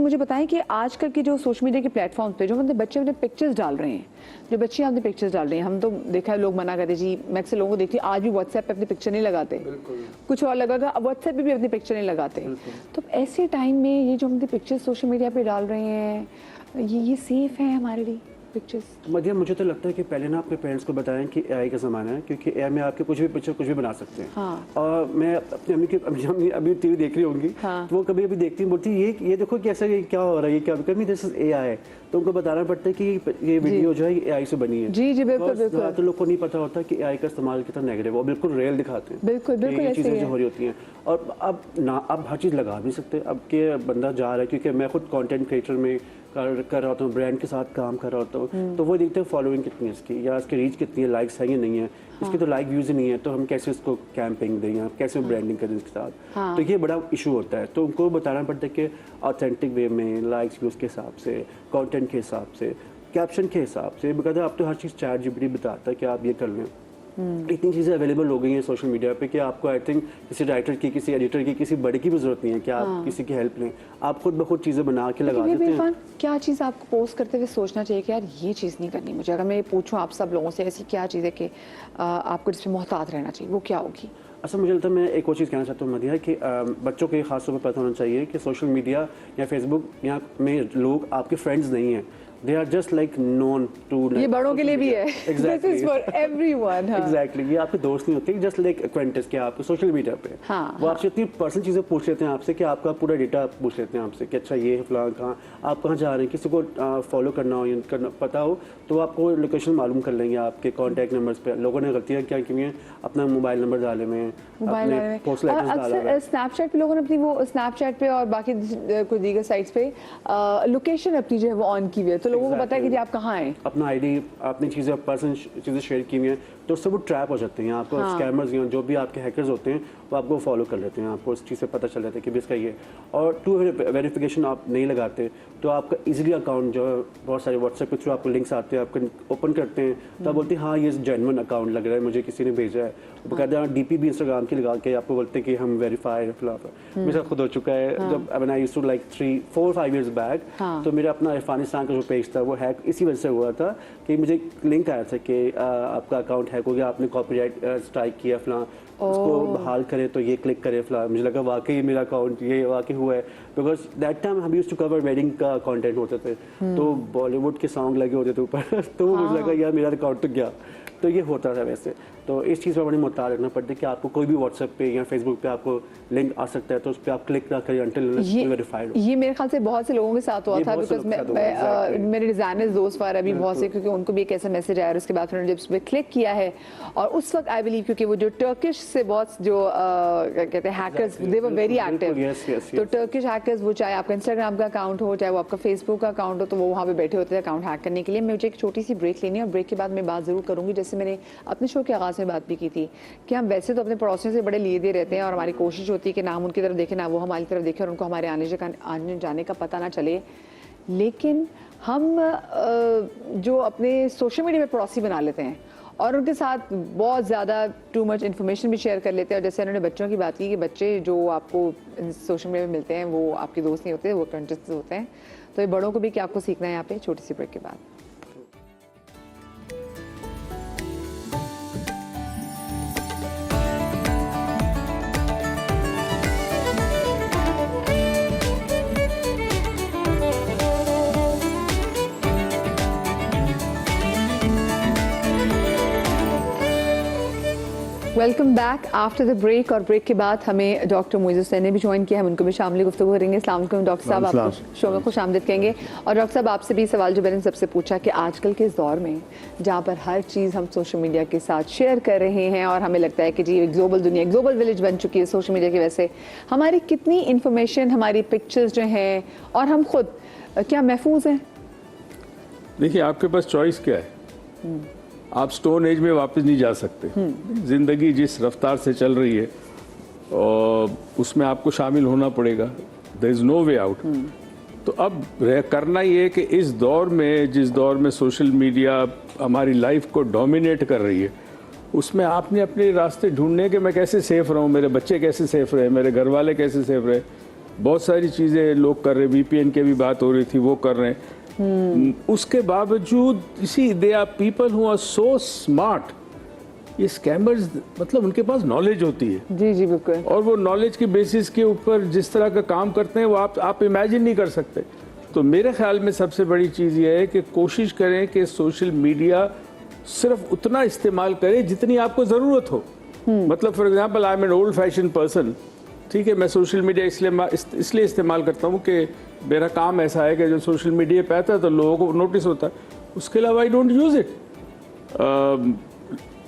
मुझे बताएं कि आजकल के जो सोशल मीडिया के प्लेटफॉर्म पे जो मतलब बच्चे अपने पिक्चर्स डाल रहे हैं, जो बच्चे अपने पिक्चर्स डाल रहे हैं, हम तो देखा है लोग मना करते जी, मैं अक्सर लोगों को देखती हूँ आज भी व्हाट्सएप पे अपनी पिक्चर नहीं लगाते, कुछ और लगागा, अब व्हाट्सएप पे भी अपनी पिक्चर नहीं लगाते। तो ऐसे टाइम में ये जो हम अपनी पिक्चर्स सोशल मीडिया पे डाल रहे हैं, ये सेफ है हमारे लिए पिक्चर्स? मदिया, मुझे तो लगता है कि पहले ना अपने पेरेंट्स को बताएं कि एआई का ज़माना है, क्योंकि एआई में आपके कुछ भी पिक्चर कुछ भी बना सकते हैं। हाँ। और मैं अपनी अम्मी अभी टीवी देख रही होंगी, हाँ। तो वो कभी कभी देखती हैं, बोलती ये देखो कैसा, ये क्या हो रहा है, ये क्या कभी दिस इज एआई। तो उनको बताना पड़ता है कि ये वीडियो जो है ये एआई से बनी है। जी बिल्कुल बिल्कुल। तो लोग को नहीं पता होता कि एआई का इस्तेमाल कितना नेगेटिव है, बिल्कुल रियल दिखाते हैं। बिल्कुल बिल्कुल ये चीज़ें जो हो रही होती हैं। और अब हर चीज़ लगा नहीं सकते। अब के बंदा जा रहा है, क्योंकि मैं खुद कंटेंट क्रिएटर में कर रहा होता हूँ, ब्रांड के साथ काम कर रहा होता हूँ, तो वो देखते हैं फॉलोइंग कितनी है इसकी, या इसकी रीच कितनी है, लाइक्स है या नहीं है। इसकी तो लाइक व्यूज ही नहीं है, तो हम कैसे उसको कैंपिंग दें या कैसे ब्रांडिंग करें इसके साथ। तो ये बड़ा इशू होता है। तो उनको बताना पड़ता है कि ऑथेंटिक वे में, लाइक्स व्यूज के हिसाब से, कंटेंट के हिसाब से, कैप्शन के हिसाब से, बिकॉज अब तो हर चीज़ चैट जीपीटी बताता है कि आप ये कर लें। इतनी चीज़ें अवेलेबल हो गई हैं सोशल मीडिया पे कि आपको आई थिंक किसी राइटर की, किसी एडिटर की, किसी बड़े की भी जरूरत नहीं है कि आप किसी की हेल्प लें। आप खुद ब खुद चीज़ें बना के लगा देते हैं। क्या चीज़ आपको पोस्ट करते हुए सोचना चाहिए कि यार ये चीज़ नहीं करनी मुझे? अगर मैं पूछूं आप सब लोगों से, ऐसी क्या चीज़ है कि आपको जिसमें मोहतात रहना चाहिए, वो क्या होगी? अच्छा, मुझे लगता है मैं एक और चीज़ कहना चाहता हूँ मदिया, कि बच्चों के खास तौर पर पता होना चाहिए कि सोशल मीडिया या फेसबुक या में लोग आपके फ्रेंड्स नहीं हैं। They are just like known to like, ये बड़ों के लिए भी है। Exactly. This is for everyone. हाँ। Exactly. ये आपके दोस्त नहीं होते, जस्ट लाइक एक्वेंटेंस के आपको सोशल मीडिया पे। वो आपसे इतनी पर्सनल चीज़ें पूछ लेते हैं आपसे कि आपका पूरा डेटा पूछ लेते हैं आपसे कि अच्छा ये फलां कहाँ, आप कहाँ जा रहे हैं, किसी को फॉलो करना हो या करना पता हो तो आपको लोकेशन मालूम कर लेंगे, आपके कॉन्टैक्ट नंबर्स पे। लोगों ने गलतियाँ क्या की हैं, अपना मोबाइल नंबर डाले हुए हैं, अपने पोस्टल एड्रेस डाला हुआ है। स्नैपचैट पे लोगों ने अपनी वो स्नैपचैट पे और बाकी कुछ दीगर साइट्स पे लोकेशन अपनी जो है वो ऑन की हुई है, तो लोगों को पता है कि आप कहाँ हैं। अपना आईडी, अपनी चीज़ें, पर्सनल चीज़ें शेयर की हुई हैं, तो उससे वो ट्रैप हो जाते हैं। आपको स्कैमर्स जो भी आपके हैकर्स होते हैं वो आपको फॉलो कर लेते हैं, आपको उस चीज़ से पता चल जाता है कि इसका ये। और टू वेरिफिकेशन आप नहीं लगाते तो आपका इजीली अकाउंट जो है, बहुत सारे व्हाट्सएप के थ्रू आपको लिंक्स आते हैं, आपको ओपन करते हैं तो आप बोलते हैं हाँ ये जेन्युइन अकाउंट लग रहा है, मुझे किसी ने भेजा है। वो कहते हैं डीपी भी इंस्टाग्राम की लगा के आपको बोलते हैं कि हम वेरीफाइड फिलहाल। मेरे साथ खुद हो चुका है। जब when I used to like 3-4-5 years back, तो मेरा अपना अफगानिस्तान का जो पेज था वो हैक इसी वजह से हुआ था कि मुझे लिंक आया था कि आपका अकाउंट हैक हो गया, आपने कॉपीराइट स्ट्राइक किया फलां, उसको बहाल करें तो ये क्लिक करें फलां। मुझे लगा वाकई मेरा अकाउंट ये वाकई हुआ है, बिकॉज दैट टाइम हम यूज्ड टू कवर वेडिंग का कंटेंट होते थे, तो बॉलीवुड के सॉन्ग लगे होते थे ऊपर तो मुझे लगा यार मेरा अकाउंट तो गया। तो ये होता था वैसे। तो इस चीज़ पर बड़ी मुहतात रखना पड़ता है कि आपको कोई भी व्हाट्सएप पे या फेसबुक पे आपको लिंक आ सकता है तो उस पर आप क्लिक ना करें अंटिल वेरीफाइड हो। ये मेरे ख्याल से बहुत से लोगों के साथ हुआ था, बिकॉज मेरे डिजाइनर्स दोस्त वार अभी बहुत से, क्योंकि उनको भी एक ऐसा मैसेज आया और उसके बाद उन्होंने जब उस पर क्लिक किया है और उस वक्त आई बिलीव क्योंकि वो जो टर्किश से बहुत जो कहते हैं hackers, they were very active. तो टर्किश हैकर्स, वो चाहे आपका इंस्टाग्राम का अकाउंट हो चाहे वो आपका फेसबुक का अकाउंट हो, तो वो वहाँ पे बैठे होते थे अकाउंट हैक करने के लिए। मुझे एक छोटी सी ब्रेक लेनी है और ब्रेक के बाद मैं बात जरूर करूँगी, जैसे मैंने अपने शो के आगाज़ में बात भी की थी कि हम वैसे तो अपने पड़ोसियों से बड़े लिए दे रहते हैं और हमारी कोशिश होती है कि ना हम उनकी तरफ देखें ना वो हमारी तरफ देखें और उनको हमारे आने जाने का पता ना चले, लेकिन हम जो अपने सोशल मीडिया में पड़ोसी बना लेते हैं और उनके साथ बहुत ज़्यादा टू मच इन्फॉर्मेशन भी शेयर कर लेते हैं। और जैसे उन्होंने बच्चों की बात की कि बच्चे जो आपको सोशल मीडिया में मिलते हैं वो आपके दोस्त नहीं होते, वो कंटेस्ट होते हैं। तो ये बड़ों को भी क्या आपको सीखना है यहाँ पे, छोटी सी ब्रेक के बाद। Welcome back after the break. और ब्रेक के बाद हमें डॉक्टर मोइज़ हुसैन ने भी ज्वाइन किया, हम उनको भी शामिल गुफ्तगू करेंगे। अस्सलाम वालेकुम डॉक्टर साहब, आपको शो में खुश आमदीद कहेंगे। और डॉक्टर साहब आपसे भी सवाल जो मैंने सबसे पूछा कि आजकल के इस दौर में जहाँ पर हर चीज़ हम सोशल मीडिया के साथ शेयर कर रहे हैं और हमें लगता है कि जी एक ग्लोबल दुनिया, ग्लोबल विलेज बन चुकी है सोशल मीडिया की वजह से, हमारी कितनी इन्फॉर्मेशन, हमारी पिक्चर्स जो हैं और हम खुद क्या महफूज हैं? देखिए, आपके पास चॉइस क्या है, आप स्टोन एज में वापस नहीं जा सकते। ज़िंदगी जिस रफ्तार से चल रही है और उसमें आपको शामिल होना पड़ेगा, there is no way out. तो अब करना ये है कि इस दौर में, जिस दौर में सोशल मीडिया हमारी लाइफ को डोमिनेट कर रही है, उसमें आपने अपने रास्ते ढूंढने के मैं कैसे सेफ रहूं, मेरे बच्चे कैसे सेफ रहे, मेरे घर वाले कैसे सेफ रहे। बहुत सारी चीज़ें लोग कर रहे हैं, VPN की भी बात हो रही थी, वो कर रहे हैं। उसके बावजूद इसी they are people who are so smart, ये स्कैमर्स मतलब उनके पास नॉलेज होती है। जी जी बिल्कुल। और वो नॉलेज के बेसिस के ऊपर जिस तरह का काम करते हैं वो आप इमेजिन नहीं कर सकते। तो मेरे ख्याल में सबसे बड़ी चीज़ ये है कि कोशिश करें कि सोशल मीडिया सिर्फ उतना इस्तेमाल करें जितनी आपको ज़रूरत हो। मतलब for example I am an old fashion person, ठीक है, मैं सोशल मीडिया इसलिए इस्तेमाल करता हूँ कि मेरा काम ऐसा है कि जो सोशल मीडिया पे आता है तो लोगों को नोटिस होता है, उसके अलावा I don't use it.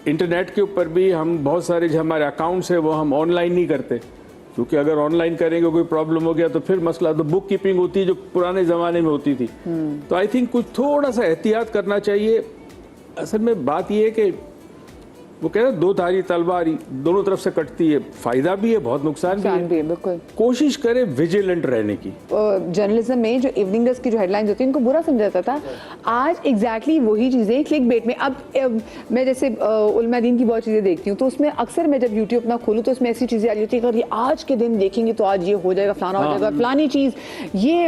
Internet के ऊपर भी हम बहुत सारे जो हमारे अकाउंट्स हैं वो हम ऑनलाइन नहीं करते, क्योंकि अगर ऑनलाइन करेंगे कोई प्रॉब्लम हो गया तो फिर मसला, तो बुक कीपिंग होती है जो पुराने ज़माने में होती थी। तो आई थिंक कुछ थोड़ा सा एहतियात करना चाहिए। असल में बात यह है कि वो कह रहे दो धारी तलवार दोनों तरफ से कटती है, फायदा भी है बहुत नुकसान भी है। बिल्कुल। कोशिश करें विजिलेंट रहने की। जर्नलिज्म में जो इवनिंग न्यूज़ की जो हेडलाइंस होती है उनको बुरा समझा जाता था, आज एग्जैक्टली वही चीज़ें क्लिक बेट में। अब मैं जैसे उलमा दीन की बहुत चीज़ें देखती हूँ तो उसमें अक्सर मैं जब यूट्यूब अपना खोलूँ तो उसमें ऐसी चीज़ें आ जाती है कि आज के दिन देखेंगे तो आज ये हो जाएगा, फलाना हो जाएगा, फलानी चीज़ ये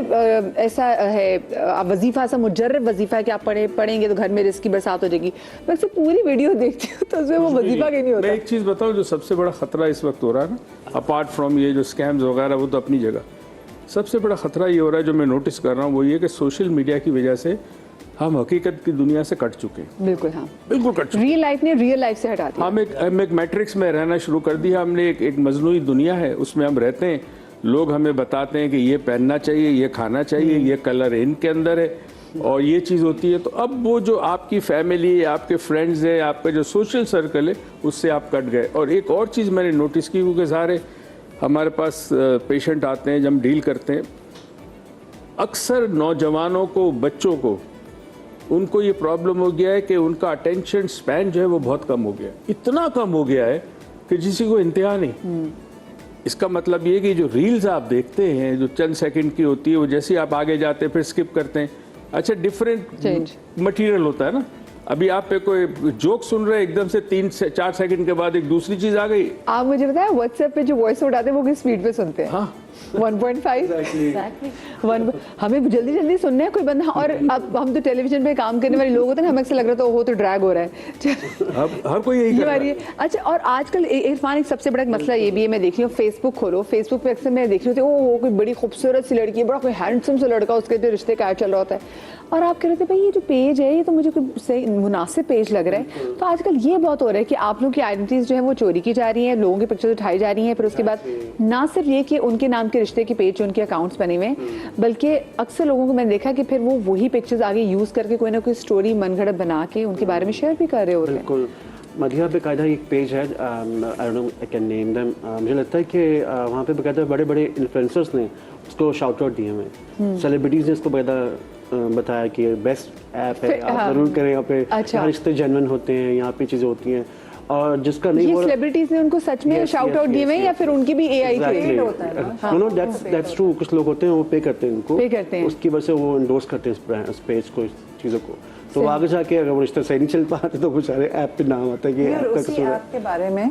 ऐसा है, वजीफा ऐसा मुजर्रब वजीफा है कि आप पढ़ेंगे तो घर में रिस्क की बरसात हो जाएगी। मैं पूरी वीडियो देखती हूँ तो उसमें वो वजीफा के नहीं होता। मैं एक चीज़ बताऊं, जो सबसे बड़ा खतरा इस वक्त हो रहा है ना, अपार्ट फ्रॉम ये जो स्कैम्स वगैरह वो तो अपनी जगह, सबसे बड़ा खतरा ये हो रहा है जो मैं नोटिस कर रहा हूँ वो ये कि सोशल मीडिया की वजह से हम हकीकत की दुनिया से कट चुके हैं। बिल्कुल, हाँ बिल्कुल कट चुके। रियल लाइफ ने रियल लाइफ से हटा दिया। हम एक मैट्रिक्स में रहना शुरू कर दिया हमने, एक मजनूई दुनिया है उसमें हम रहते हैं। लोग हमें बताते हैं कि ये पहनना चाहिए, ये खाना चाहिए, ये कलर इनके अंदर है और ये चीज़ होती है। तो अब वो जो आपकी फैमिली, आपके फ्रेंड्स है, आपका जो सोशल सर्कल है, उससे आप कट गए। और एक और चीज़ मैंने नोटिस की, क्योंकि सारे हमारे पास पेशेंट आते हैं, जब हम डील करते हैं, अक्सर नौजवानों को, बच्चों को, उनको ये प्रॉब्लम हो गया है कि उनका अटेंशन स्पैन जो है वो बहुत कम हो गया है। इतना कम हो गया है कि किसी को इंतहा नहीं। इसका मतलब ये कि जो रील्स आप देखते हैं जो चंद सेकंड की होती है, वो जैसे आप आगे जाते हैं फिर स्किप करते हैं। अच्छा, डिफरेंट मटेरियल होता है ना। अभी आप पे कोई जोक सुन रहे हैं, एकदम से 3 से 4 सेकंड के बाद एक दूसरी चीज आ गई। आप मुझे बताया व्हाट्सएप पे जो वॉइस नोट आते हैं वो किस स्पीड पे सुनते हैं? हाँ 1.5 हमें जल्दी जल्दी सुनना है कोई बंदा। और अब हम तो टेलीविजन पे काम करने वाले लोग होते हैं, हमें ऐसा लग रहा था वो तो ड्रैग हो रहा है। हर कोई यही कर रहा है। अच्छा, और आजकल इरफान एक सबसे बड़ा मसला ये भी है, मैं देख रही हूँ फेसबुक खोलो, फेसबुक पे अक्सर मैं देख रही हूँ वो कोई बड़ी खूबसूरत सी लड़की है, बड़ा कोई हैंडसम सा लड़का, उसके जो रिश्ते का ऐड चल रहा होता है और आप कह रहे थे भाई ये जो पेज है ये तो मुझे कोई सही मुनासिब पेज लग रहा है। तो आजकल ये बहुत हो रहा है कि आप लोगों की आइडेंटिटीज जो है वो चोरी की जा रही है, लोगों की पिक्चर्स उठाई जा रही हैं, फिर उसके बाद ना सिर्फ ये कि उनके नाम के रिश्ते के पेज, उनके अकाउंट्स बने हुए हैं, बल्कि अक्सर लोगों को मैंने देखा कि फिर वो वही पिक्चर्स आगे यूज करके कोई ना कोई स्टोरी मनगढ़ंत बना के उनके बारे में शेयर भी कर रहे होते हैं। बिल्कुल। मदिया बेकायदा एक पेज है, I don't know I can name them, मुझे लगता है कि वहाँ पे बेकायदा बड़े बड़े इन्फ्लुएंसर्स ने उसको शाउट आउट दिए हमें, सेलिब्रिटीज ने इसको बेकायदा बताया कि बेस्ट ऐप है, आप जरूर करें, यहाँ पे हर रिश्ते जेन्युइन होते हैं, यहाँ पे चीज़ें होती हैं। और जिसका नहीं ये सेलिब्रिटीज ने उनको सच में शाउट आउट दिए हैं या फिर उनकी भी एआई क्रिएट होता है ना? No that's true. कुछ लोग होते हैं वो पे करते हैं उनको, पे करते हैं, उसकी वजह से वो एंडोर्स करते हैं इस पेज को, इस चीज़ों को। तो आगे जाके अगर वो रिश्ता सही नहीं चल पाते तो बेचारे ऐप पे नाम आता है कि ऐप का कसूर है। ऐप के बारे में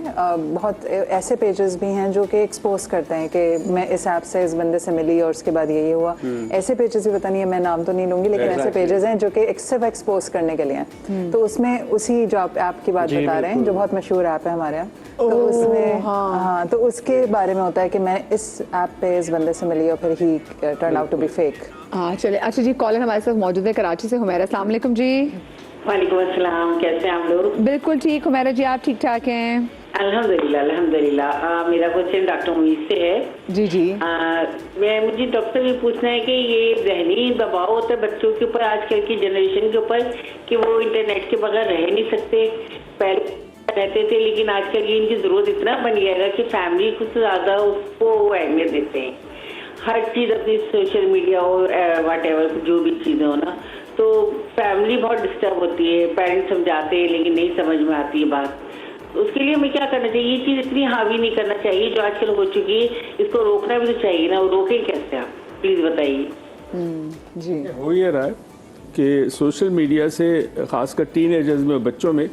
बहुत ऐसे पेजेस भी हैं जो कि एक्सपोज करते हैं कि मैं इस ऐप से इस बंदे से मिली और उसके बाद ये हुआ। ऐसे पेजेस भी पता नहीं है, मैं नाम तो नहीं लूंगी, लेकिन ऐसे पेजेस हैं जो कि सिर्फ एक्सपोज करने के लिए हैं। तो उसमें उसी जो आप ऐप की बात बता रहे हैं जो बहुत मशहूर ऐप है हमारे यहाँ, तो उसमें हाँ तो उसके बारे में होता है कि मैं इस ऐप पे इस बंदे से मिली और फिर he turn out to be fake. हाँ चले। अच्छा जी, कॉलर हमारे साथ मौजूद है कराची से, हुमैरा। अस्सलाम वालेकुम जी। वालेकुम अस्सलाम, कैसे हैं आप लोग? बिल्कुल ठीक हुमैरा जी, आप ठीक ठाक हैं? अल्हम्दुलिल्लाह अल्हम्दुलिल्लाह। मेरा क्वेश्चन डॉक्टर मुईज से है। जी जी। मुझे डॉक्टर ये पूछना है कि ये ज़हनी दबाव होता है बच्चों के ऊपर, आजकल की जनरेशन के ऊपर, कि वो इंटरनेट के बगैर रह नहीं सकते। पहले रहते थे लेकिन आजकल ये इनकी जरूरत इतना बन गया है कि फैमिली को ज्यादा उसको अहमियत देते हैं। हर चीज अपनी सोशल मीडिया हो वट एवर जो भी चीजें हो ना, तो फैमिली बहुत डिस्टर्ब होती है। पेरेंट्स समझाते हैं लेकिन नहीं समझ में आती है बात। उसके लिए हमें क्या करना चाहिए? ये चीज इतनी हावी नहीं करना चाहिए जो आजकल हो चुकी है, इसको रोकना भी तो चाहिए ना। वो रोकें कैसे आप, प्लीज बताइए। जी, हो ये रहा है कि सोशल मीडिया से खासकर टीनेजर्स में, बच्चों में,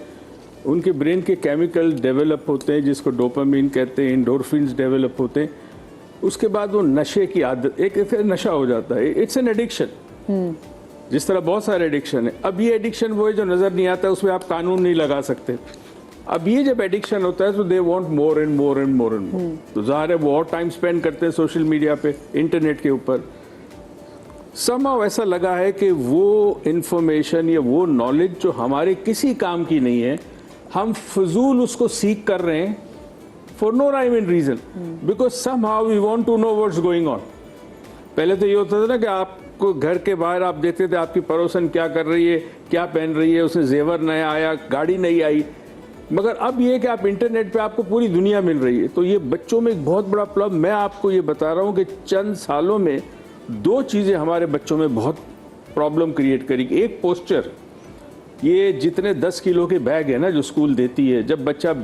उनके ब्रेन के केमिकल डेवलप होते हैं जिसको डोपामिन कहते हैं, एंडोर्फिन्स डेवलप होते हैं। उसके बाद वो नशे की आदत, एक नशा हो जाता है, इट्स एन एडिक्शन। जिस तरह बहुत सारे एडिक्शन है, अब ये एडिक्शन वो है जो नजर नहीं आता, उसमें आप कानून नहीं लगा सकते। अब ये जब एडिक्शन होता है तो they want more and more and more and more, तो जाहिर है वो और टाइम स्पेंड करते हैं सोशल मीडिया पे, इंटरनेट के ऊपर। somehow ऐसा लगा है कि वो इंफॉर्मेशन या वो नॉलेज जो हमारे किसी काम की नहीं है, हम फजूल उसको सीख कर रहे हैं for no rhyme and reason, because somehow we want to know what's going on। पहले तो ये होता था ना कि आपको घर के बाहर आप देखते थे आपकी पड़ोसन क्या कर रही है, क्या पहन रही है, उसे जेवर नया आया, गाड़ी नहीं आई, मगर अब ये कि आप इंटरनेट पे आपको पूरी दुनिया मिल रही है। तो ये बच्चों में एक बहुत बड़ा प्रॉब्लम, मैं आपको ये बता रहा हूँ कि चंद सालों में दो चीज़ें हमारे बच्चों में बहुत प्रॉब्लम क्रिएट करेगी। एक पोस्चर, ये जितने 10 किलो के बैग है ना जो स्कूल देती है, जब बच्चा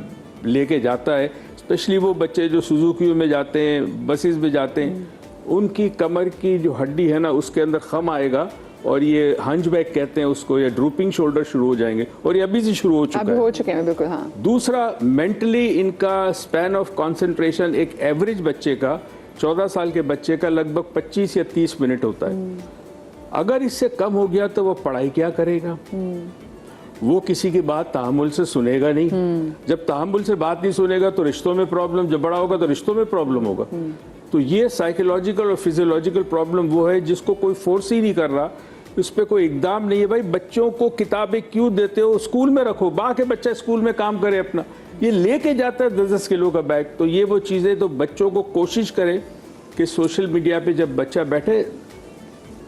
लेके जाता है, स्पेशली वो बच्चे जो सुजुकी में जाते हैं, बसेस में जाते हैं, उनकी कमर की जो हड्डी है ना उसके अंदर खम आएगा और ये हंचबैक कहते हैं उसको, या ड्रूपिंग शोल्डर शुरू हो जाएंगे, और ये अभी से शुरू हो चुका है। हो चुके हैं बिल्कुल, हाँ। दूसरा, मेंटली इनका स्पैन ऑफ कंसंट्रेशन एक एवरेज बच्चे का, 14 साल के बच्चे का लगभग 25 या 30 मिनट होता है। अगर इससे कम हो गया तो वो पढ़ाई क्या करेगा? वो किसी की बात तहम्मुल से सुनेगा नहीं। जब तहम्मुल से बात नहीं सुनेगा तो रिश्तों में प्रॉब्लम, जब बड़ा होगा तो रिश्तों में प्रॉब्लम होगा। तो ये साइकोलॉजिकल और फिजियोलॉजिकल प्रॉब्लम वो है जिसको कोई फोर्स ही नहीं कर रहा, उस पर कोई इकदाम नहीं है। भाई बच्चों को किताबें क्यों देते हो, स्कूल में रखो, बाकी बच्चा स्कूल में काम करे अपना, ये लेके जाता है 10-10 किलो का बैग। तो ये वो चीज़ें, तो बच्चों को कोशिश करें कि सोशल मीडिया पे जब बच्चा बैठे,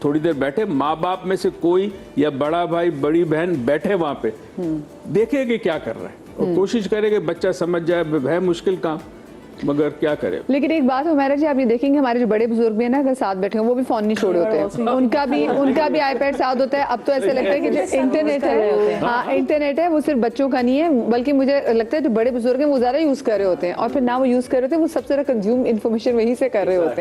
थोड़ी देर बैठे, माँ बाप में से कोई या बड़ा भाई बड़ी बहन बैठे वहाँ पे, देखे कि क्या कर रहा है, और कोशिश करे कि बच्चा समझ जाए। है मुश्किल काम, मगर क्या करे। लेकिन एक बात हमारा जी, आप ये देखेंगे हमारे जो बड़े बुजुर्ग भी हैं ना, अगर साथ बैठे हैं वो भी फोन नहीं छोड़े होते हैं, उनका भी आईपैड साथ होता है। अब तो ऐसा लगता है कि जो इंटरनेट है, हाँ इंटरनेट है, वो सिर्फ बच्चों का नहीं है, बल्कि मुझे लगता है जो बड़े बुजुर्ग हैं वो ज्यादा यूज कर रहे होते हैं, और फिर ना वो यूज कर रहे होते हैं, वो सबसे ज्यादा कंज्यूम इन्फॉर्मेशन वहीं से कर रहे होते हैं।